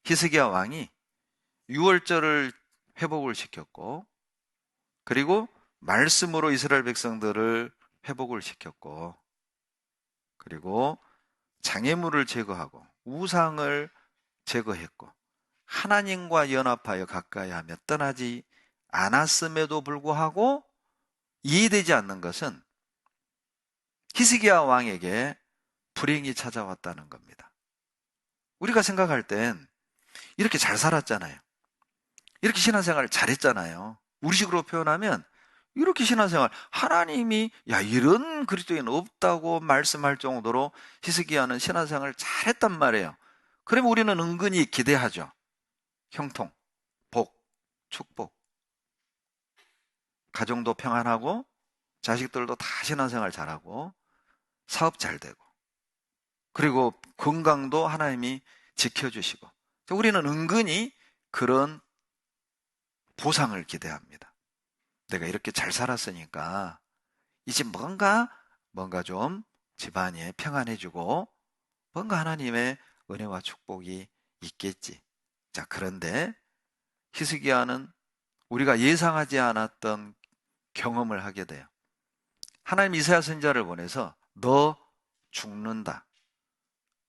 히스기야 왕이 유월절을 회복을 시켰고, 그리고 말씀으로 이스라엘 백성들을 회복을 시켰고, 그리고 장애물을 제거하고 우상을 제거했고, 하나님과 연합하여 가까이 하며 떠나지 않았음에도 불구하고 이해되지 않는 것은 히스기야 왕에게 불행이 찾아왔다는 겁니다. 우리가 생각할 땐 이렇게 잘 살았잖아요. 이렇게 신앙생활 잘했잖아요. 우리식으로 표현하면 이렇게 신앙생활, 하나님이 야 이런 그리스도인 없다고 말씀할 정도로 히스기야는 신앙생활을 잘했단 말이에요. 그러면 우리는 은근히 기대하죠. 형통, 복, 축복, 가정도 평안하고 자식들도 다 신앙생활 잘하고 사업 잘 되고, 그리고 건강도 하나님이 지켜주시고, 우리는 은근히 그런 보상을 기대합니다. 내가 이렇게 잘 살았으니까 이제 뭔가 좀 집안이 평안해지고 뭔가 하나님의 은혜와 축복이 있겠지. 자, 그런데 히스기야는 우리가 예상하지 않았던 경험을 하게 돼요. 하나님 이사야 선지자를 보내서 너 죽는다.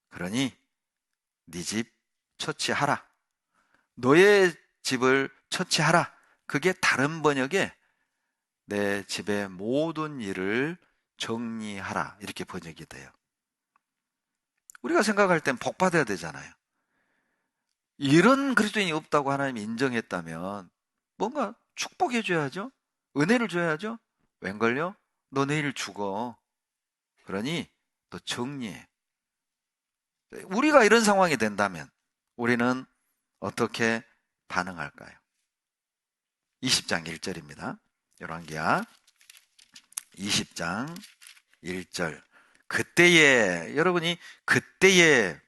그러니 네 집 처치하라. 너의 집을 처치하라. 그게 다른 번역에 내 집의 모든 일을 정리하라. 이렇게 번역이 돼요. 우리가 생각할 땐 복 받아야 되잖아요. 이런 그리스도인이 없다고 하나님이 인정했다면 뭔가 축복해 줘야죠. 은혜를 줘야죠. 웬걸요? 너 내일 죽어. 그러니 너 정리해. 우리가 이런 상황이 된다면 우리는 어떻게 반응할까요? 20장 1절입니다. 열왕기하 20장 1절. 그때에, 여러분이 그때에,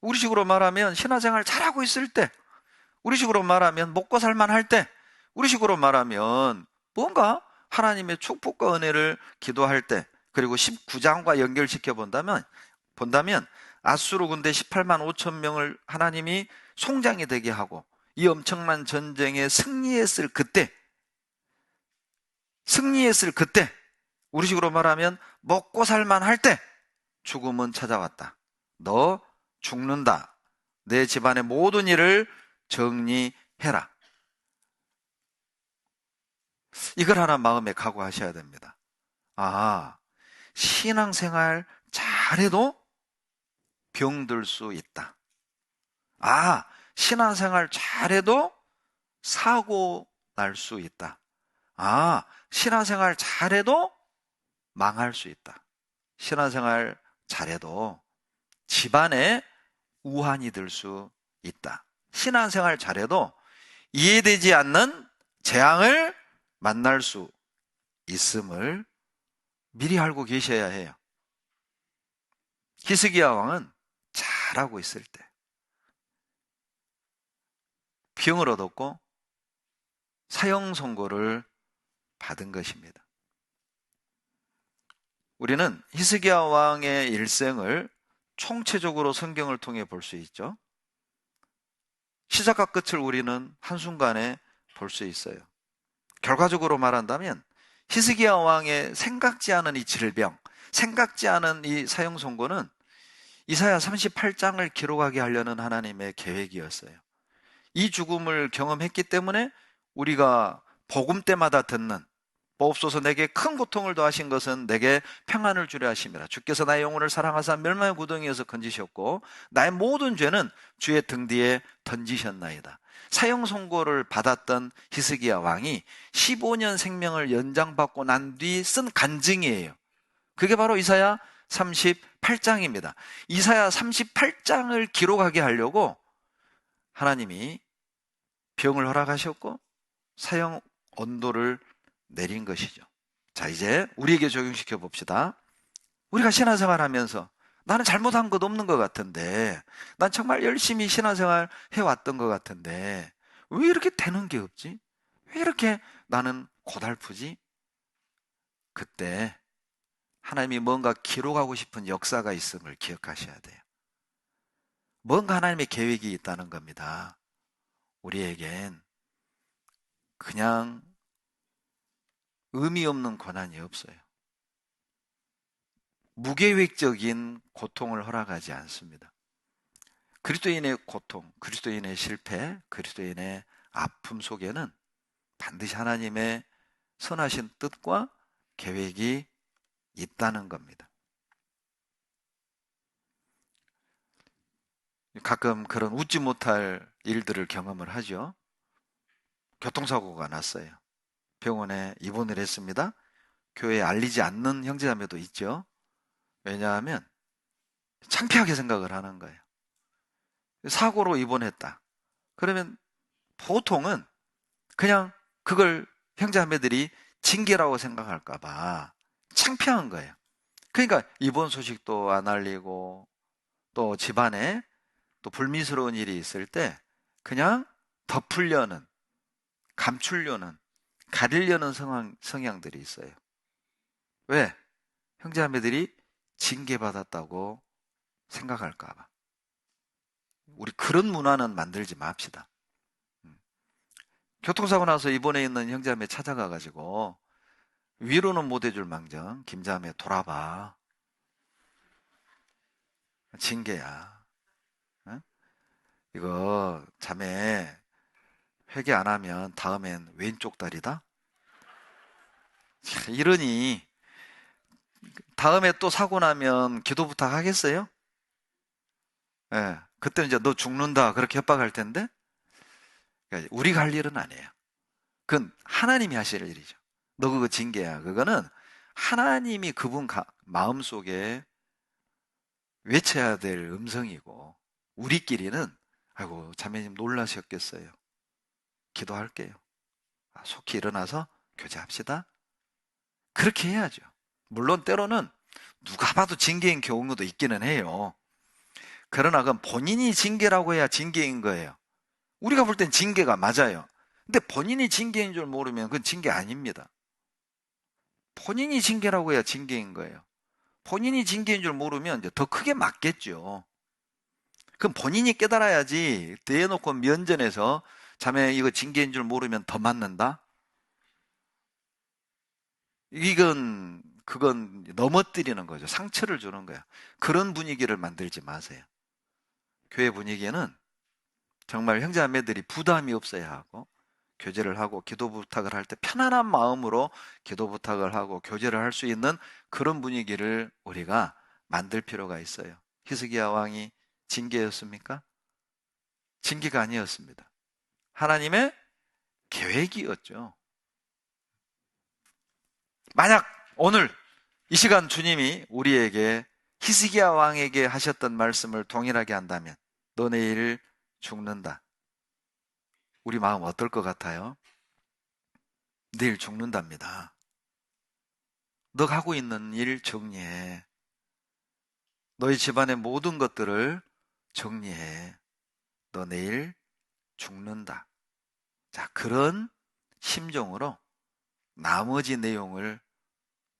우리식으로 말하면 신화생활 잘하고 있을 때, 우리식으로 말하면 먹고 살만 할 때, 우리식으로 말하면 뭔가 하나님의 축복과 은혜를 기도할 때, 그리고 19장과 연결시켜 본다면 아수르 군대 18만 5천 명을 하나님이 송장이 되게 하고 이 엄청난 전쟁에 승리했을 그때, 우리식으로 말하면 먹고 살만 할 때 죽음은 찾아왔다. 너 죽는다. 내 집안의 모든 일을 정리해라. 이걸 하나 마음에 각오하셔야 됩니다. 아, 신앙생활 잘해도 병들 수 있다. 아, 신앙생활 잘해도 사고 날 수 있다. 아, 신앙생활 잘해도 망할 수 있다. 신앙생활 잘해도 집안에 우환이 들 수 있다. 신앙생활 잘해도 이해되지 않는 재앙을 만날 수 있음을 미리 알고 계셔야 해요. 히스기야 왕은 잘하고 있을 때 병을 얻었고 사형 선고를 받은 것입니다. 우리는 히스기야 왕의 일생을 총체적으로 성경을 통해 볼 수 있죠. 시작과 끝을 우리는 한순간에 볼 수 있어요. 결과적으로 말한다면 히스기야 왕의 생각지 않은 이 질병, 생각지 않은 이 사형 선고는 이사야 38장을 기록하게 하려는 하나님의 계획이었어요. 이 죽음을 경험했기 때문에 우리가 복음 때마다 듣는 보옵소서 내게 큰 고통을 더하신 것은 내게 평안을 주려 하심이라. 주께서 나의 영혼을 사랑하사 멸망의 구덩이에서 건지셨고 나의 모든 죄는 주의 등 뒤에 던지셨나이다. 사형 선고를 받았던 히스기야 왕이 15년 생명을 연장받고 난 뒤 쓴 간증이에요. 그게 바로 이사야 38장입니다. 이사야 38장을 기록하게 하려고 하나님이 병을 허락하셨고 사형 언도를 내린 것이죠. 자, 이제 우리에게 적용시켜 봅시다. 우리가 신앙생활 하면서 나는 잘못한 것 없는 것 같은데, 난 정말 열심히 신앙생활 해왔던 것 같은데 왜 이렇게 되는 게 없지? 왜 이렇게 나는 고달프지? 그때 하나님이 뭔가 기록하고 싶은 역사가 있음을 기억하셔야 돼요. 뭔가 하나님의 계획이 있다는 겁니다. 우리에겐 그냥 의미 없는 고난이 없어요. 무계획적인 고통을 허락하지 않습니다. 그리스도인의 고통, 그리스도인의 실패, 그리스도인의 아픔 속에는 반드시 하나님의 선하신 뜻과 계획이 있다는 겁니다. 가끔 그런 웃지 못할 일들을 경험을 하죠. 교통사고가 났어요. 병원에 입원을 했습니다. 교회에 알리지 않는 형제자매도 있죠. 왜냐하면 창피하게 생각을 하는 거예요. 사고로 입원했다. 그러면 보통은 그냥 그걸 형제자매들이 징계라고 생각할까봐 창피한 거예요. 그러니까 입원 소식도 안 알리고 또 집안에 또 불미스러운 일이 있을 때 그냥 덮으려는, 감추려는, 가리려는 성향들이 있어요. 왜? 형제자매들이 징계받았다고 생각할까봐. 우리 그런 문화는 만들지 맙시다. 교통사고 나서 입원해 있는 형제자매 찾아가가지고 위로는 못 해줄 망정, 김자매 돌아봐. 징계야. 응? 이거 자매 회개 안 하면 다음엔 왼쪽 다리다? 이러니 다음에 또 사고 나면 기도 부탁하겠어요? 예. 그때는 이제 너 죽는다 그렇게 협박할 텐데 그러니까 우리가 할 일은 아니에요. 그건 하나님이 하실 일이죠. 너 그거 징계야. 그거는 하나님이 그분 마음속에 외쳐야 될 음성이고 우리끼리는 아이고 자매님 놀라셨겠어요. 기도할게요. 속히 일어나서 교제합시다. 그렇게 해야죠. 물론 때로는 누가 봐도 징계인 경우도 있기는 해요. 그러나 그건 본인이 징계라고 해야 징계인 거예요. 우리가 볼 땐 징계가 맞아요. 근데 본인이 징계인 줄 모르면 그건 징계 아닙니다. 본인이 징계라고 해야 징계인 거예요. 본인이 징계인 줄 모르면 이제 더 크게 맞겠죠. 그럼 본인이 깨달아야지 대놓고 면전에서 자매 이거 징계인 줄 모르면 더 맞는다? 그건 넘어뜨리는 거죠. 상처를 주는 거야. 그런 분위기를 만들지 마세요. 교회 분위기는 정말 형제자매들이 부담이 없어야 하고 교제를 하고 기도 부탁을 할 때 편안한 마음으로 기도 부탁을 하고 교제를 할 수 있는 그런 분위기를 우리가 만들 필요가 있어요. 히스기야 왕이 징계였습니까? 징계가 아니었습니다. 하나님의 계획이었죠. 만약 오늘 이 시간 주님이 우리에게 히스기야 왕에게 하셨던 말씀을 동일하게 한다면 너 내일 죽는다. 우리 마음 어떨 것 같아요? 내일 죽는답니다. 너 하고 있는 일 정리해. 너희 집안의 모든 것들을 정리해. 너 내일 죽는다. 자, 그런 심정으로 나머지 내용을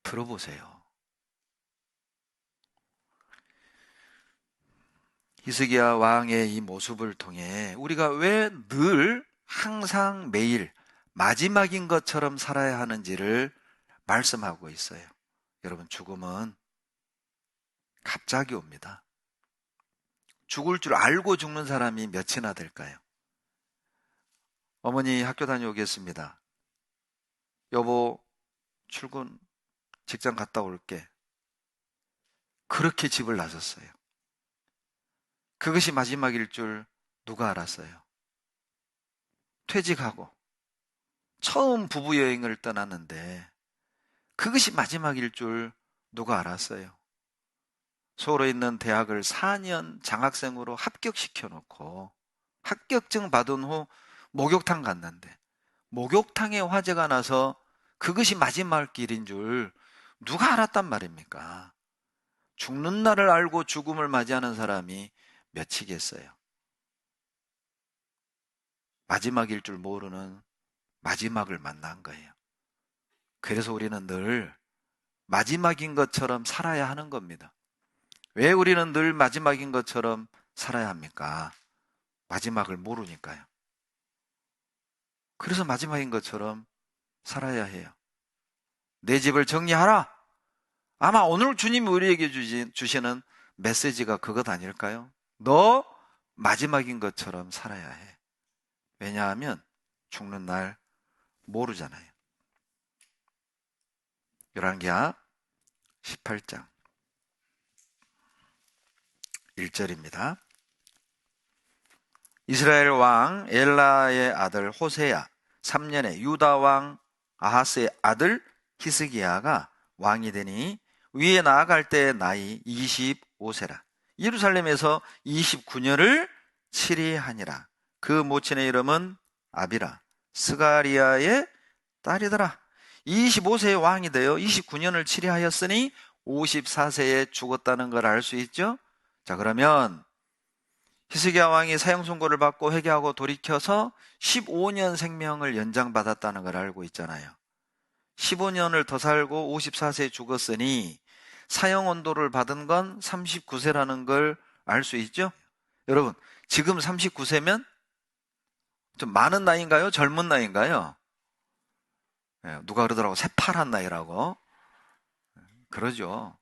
들어보세요. 히스기야 왕의 이 모습을 통해 우리가 왜 늘 항상 매일 마지막인 것처럼 살아야 하는지를 말씀하고 있어요. 여러분, 죽음은 갑자기 옵니다. 죽을 줄 알고 죽는 사람이 몇이나 될까요? 어머니 학교 다녀오겠습니다. 여보, 출근, 직장 갔다 올게. 그렇게 집을 나섰어요. 그것이 마지막일 줄 누가 알았어요? 퇴직하고 처음 부부 여행을 떠났는데 그것이 마지막일 줄 누가 알았어요? 서울에 있는 대학을 4년 장학생으로 합격시켜 놓고 합격증 받은 후 목욕탕 갔는데 목욕탕에 화재가 나서 그것이 마지막 길인 줄 누가 알았단 말입니까? 죽는 날을 알고 죽음을 맞이하는 사람이 몇이겠어요? 마지막일 줄 모르는 마지막을 만난 거예요. 그래서 우리는 늘 마지막인 것처럼 살아야 하는 겁니다. 왜 우리는 늘 마지막인 것처럼 살아야 합니까? 마지막을 모르니까요. 그래서 마지막인 것처럼 살아야 해요. 내 집을 정리하라. 아마 오늘 주님이 우리에게 주시는 메시지가 그것 아닐까요? 너 마지막인 것처럼 살아야 해. 왜냐하면 죽는 날 모르잖아요. 열왕기하 18장 1절입니다. 이스라엘 왕 엘라의 아들 호세야 3년에 유다 왕 아하스의 아들 히스기야가 왕이 되니 위에 나아갈 때 나이 25세라. 예루살렘에서 29년을 치리하니라. 그 모친의 이름은 아비라 스가리아의 딸이더라. 25세의 왕이 되어 29년을 치리하였으니 54세에 죽었다는 걸 알 수 있죠. 자, 그러면 히스기야 왕이 사형 선고를 받고 회개하고 돌이켜서 15년 생명을 연장받았다는 걸 알고 있잖아요. 15년을 더 살고 54세에 죽었으니 사형 언도를 받은 건 39세라는 걸 알 수 있죠? 여러분, 지금 39세면 좀 많은 나이인가요? 젊은 나이인가요? 누가 그러더라고, 새파란 나이라고. 그러죠.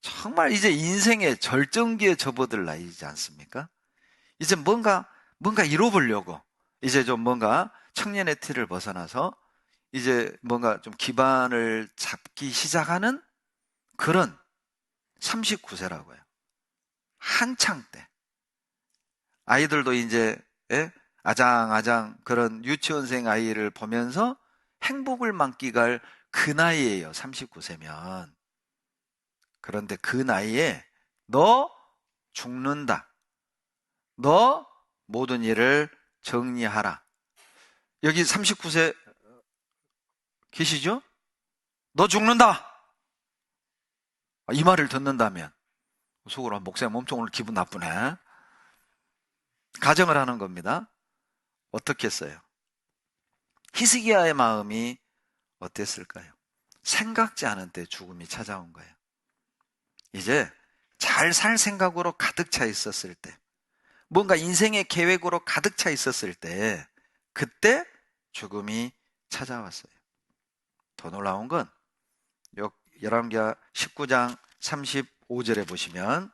정말 이제 인생의 절정기에 접어들 나이지 않습니까? 이제 뭔가 이뤄보려고, 이제 좀 뭔가 청년의 틀을 벗어나서 이제 뭔가 좀 기반을 잡기 시작하는 그런 39세라고요. 한창 때. 아이들도 이제 아장아장 그런 유치원생 아이를 보면서 행복을 만끽할 그 나이에요. 39세면. 그런데 그 나이에 너 죽는다. 너 모든 일을 정리하라. 여기 39세 계시죠? 너 죽는다. 이 말을 듣는다면 속으로 목사님 엄청 오늘 기분 나쁘네. 가정을 하는 겁니다. 어떻게 했어요? 히스기야의 마음이 어땠을까요? 생각지 않은 때 죽음이 찾아온 거예요. 이제 잘 살 생각으로 가득 차 있었을 때, 뭔가 인생의 계획으로 가득 차 있었을 때, 그때 죽음이 찾아왔어요. 더 놀라운 건 열왕기하 19장 35절에 보시면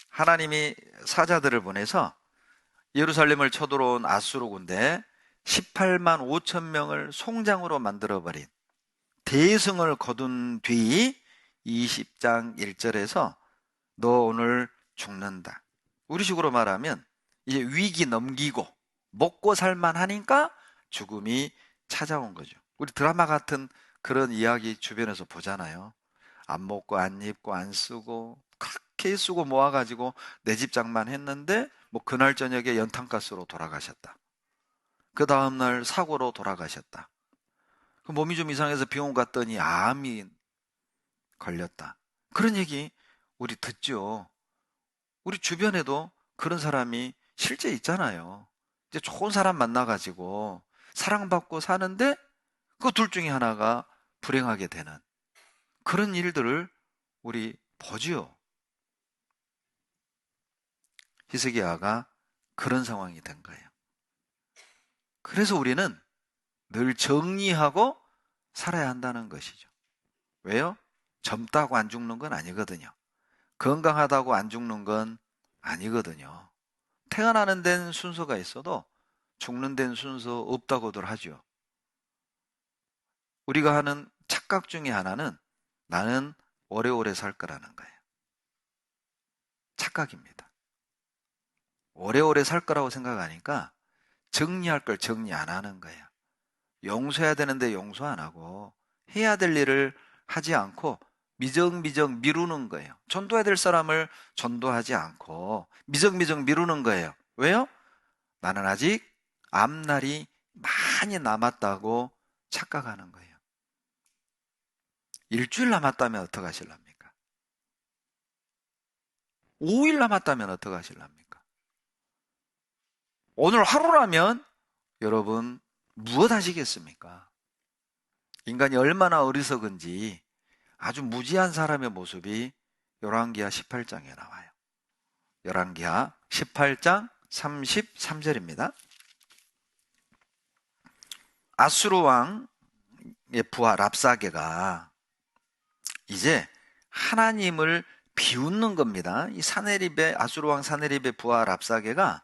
하나님이 사자들을 보내서 예루살렘을 쳐들어온 아수르 군대 18만 5천 명을 송장으로 만들어버린 대승을 거둔 뒤 20장 1절에서 너 오늘 죽는다. 우리 식으로 말하면 이제 위기 넘기고 먹고 살만하니까 죽음이 찾아온 거죠. 우리 드라마 같은 그런 이야기 주변에서 보잖아요. 안 먹고 안 입고 안 쓰고 그렇게 쓰고 모아가지고 내 집 장만했는데 뭐 그날 저녁에 연탄가스로 돌아가셨다. 그 다음날 사고로 돌아가셨다. 그 몸이 좀 이상해서 병원 갔더니 암이 걸렸다. 그런 얘기 우리 듣죠. 우리 주변에도 그런 사람이 실제 있잖아요. 이제 좋은 사람 만나가지고 사랑받고 사는데 그 둘 중에 하나가 불행하게 되는 그런 일들을 우리 보지요. 히스기야가 그런 상황이 된 거예요. 그래서 우리는 늘 정리하고 살아야 한다는 것이죠. 왜요? 젊다고 안 죽는 건 아니거든요. 건강하다고 안 죽는 건 아니거든요. 태어나는 데는 순서가 있어도 죽는 데는 순서 없다고들 하죠. 우리가 하는 착각 중에 하나는 나는 오래오래 살 거라는 거예요. 착각입니다. 오래오래 살 거라고 생각하니까 정리할 걸 정리 안 하는 거예요. 용서해야 되는데 용서 안 하고 해야 될 일을 하지 않고 미적미적 미루는 거예요. 전도해야 될 사람을 전도하지 않고 미적미적 미루는 거예요. 왜요? 나는 아직 앞날이 많이 남았다고 착각하는 거예요. 일주일 남았다면 어떡하실랍니까? 5일 남았다면 어떡하실랍니까? 오늘 하루라면 여러분 무엇 하시겠습니까? 인간이 얼마나 어리석은지 아주 무지한 사람의 모습이 열왕기하 18장에 나와요. 열왕기하 18장 33절입니다. 아수르 왕의 부하 랍사게가 이제 하나님을 비웃는 겁니다. 이 아수르 왕 사네립의 부하 랍사게가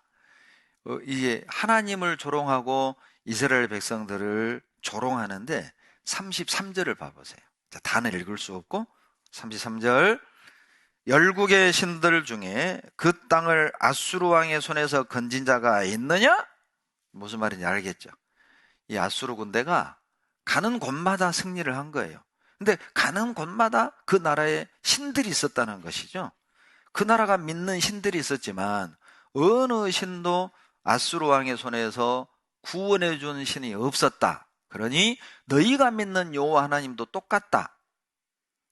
이제 하나님을 조롱하고 이스라엘 백성들을 조롱하는데 33절을 봐보세요. 자, 다는 읽을 수 없고 33절, 열국의 신들 중에 그 땅을 아수르 왕의 손에서 건진 자가 있느냐? 무슨 말인지 알겠죠? 이 아수르 군대가 가는 곳마다 승리를 한 거예요. 근데 가는 곳마다 그 나라에 신들이 있었다는 것이죠. 그 나라가 믿는 신들이 있었지만 어느 신도 아수르 왕의 손에서 구원해 준 신이 없었다. 그러니 너희가 믿는 여호와 하나님도 똑같다.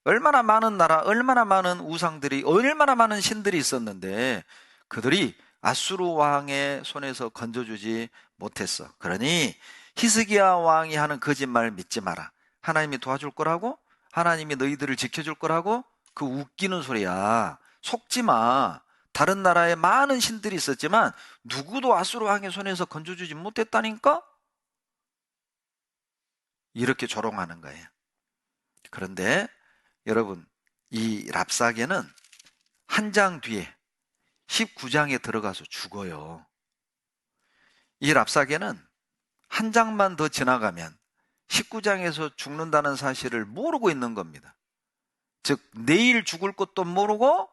얼마나 많은 나라, 얼마나 많은 우상들이, 얼마나 많은 신들이 있었는데 그들이 아수르 왕의 손에서 건져주지 못했어. 그러니 히스기야 왕이 하는 거짓말 믿지 마라. 하나님이 도와줄 거라고? 하나님이 너희들을 지켜줄 거라고? 그 웃기는 소리야. 속지 마. 다른 나라에 많은 신들이 있었지만 누구도 아수르 왕의 손에서 건져주지 못했다니까? 이렇게 조롱하는 거예요. 그런데 여러분, 이 랍사게는 한 장 뒤에 19장에 들어가서 죽어요. 이 랍사게는 한 장만 더 지나가면 19장에서 죽는다는 사실을 모르고 있는 겁니다. 즉 내일 죽을 것도 모르고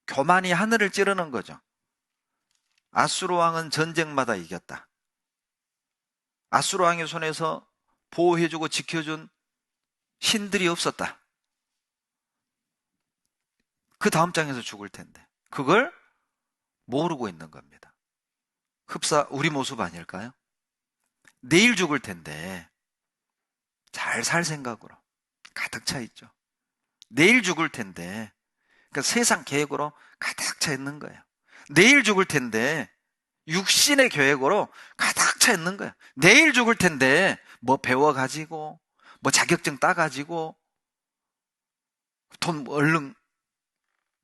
교만이 하늘을 찌르는 거죠. 아수르 왕은 전쟁마다 이겼다. 아수르 왕의 손에서 보호해주고 지켜준 신들이 없었다. 그 다음 장에서 죽을 텐데 그걸 모르고 있는 겁니다. 흡사 우리 모습 아닐까요? 내일 죽을 텐데 잘 살 생각으로 가득 차 있죠. 내일 죽을 텐데 그러니까 세상 계획으로 가득 차 있는 거예요. 내일 죽을 텐데 육신의 계획으로 가득 차 있는 거예요. 내일 죽을 텐데 뭐 배워가지고 뭐 자격증 따가지고 돈 얼른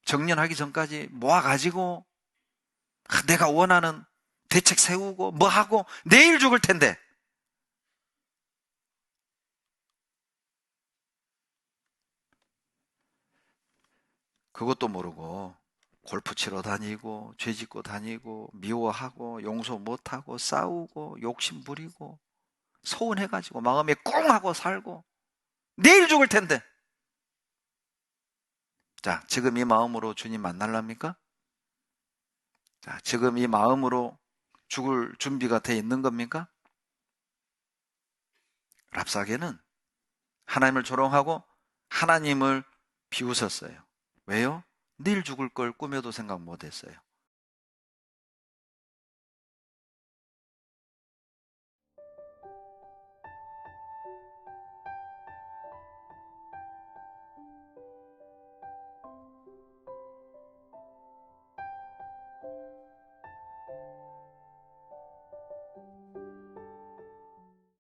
정년하기 전까지 모아가지고 내가 원하는 대책 세우고 뭐 하고 내일 죽을 텐데 그것도 모르고 골프 치러 다니고 죄 짓고 다니고 미워하고 용서 못하고 싸우고 욕심 부리고 서운해가지고 마음에 꿍 하고 살고 내일 죽을 텐데 자, 지금 이 마음으로 주님 만날랍니까? 자, 지금 이 마음으로 죽을 준비가 돼 있는 겁니까? 랍사게는 하나님을 조롱하고 하나님을 비웃었어요. 왜요? 내일 죽을 걸 꿈에도 생각 못 했어요.